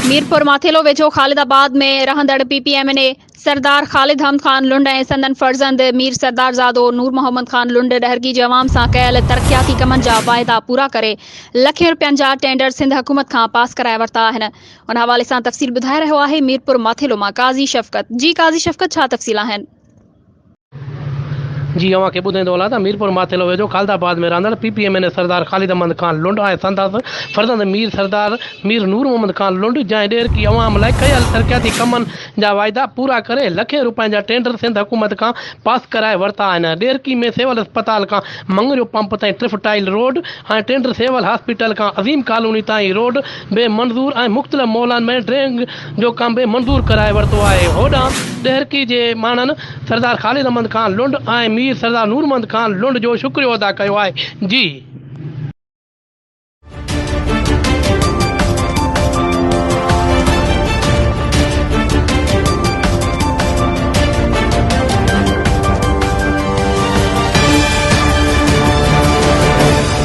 मीरपुर माथेलो वेझो ख़ालिदाबाद में रहंदड़ पीपीएमएनए सरदार ख़ालिद अहमद ख़ान लुंड ऐं संदन फर्ज़ंद मीर सरदार ज़ादो नूर मोहम्मद ख़ान लुंड ॾहरगी जवाम सां कयल तरक़ियाती कमनि जा वाइदा पूरा करे लखें रुपयनि जा टेंडर सिंध हुकूमत खां पास कराए वरिता आहिनि। उन हवाले सां तफ़सील ॿुधाए रहियो आहे मीरपुर माथेलो मां काज़ी शफ़क़त। जी काज़ी शफ़क़त, छा तफ़सील आहिनि? जी अवां खे ॿुधाईंदो हलां त मीरपुर माथेलो वेझो ख़ालिदाबाद में रहंदड़ पीपीएमएनए सरदार ख़ालिद अहमद ख़ान लुंड ऐं संदसि फर्ज़ंद मीर सरदार मीर नूर मोहम्मद ख़ान लुंड जंहिं ॾेरकी अवाम लाइ कयल तरक़ियाती कमनि जा वाइदा पूरा करे लखें रुपयनि जा टेंडर सिंध हुकूमत खां पास कराए वरिता आहिनि। ॾेरकी में सिविल अस्पताल खां मंगरियो पंप ताईं ट्रिफटाइल रोड ऐं टेंडर सिविल हॉस्पिटल खां अज़ीम कॉलोनी ताईं रोड बे मंज़ूर ऐं मुख़्तलिफ़ मौलनि में ड्रेन जो कम बि मंज़ूर कराए वरितो आहे। होॾां ॾेरकी जे माण्हुनि सरदार ख़ालिद अहमद ख़ान लुंड ऐं मीर सरदार नूर मोहम्मद ख़ान लुंड जो शुक्रियो अदा कयो आहे। जी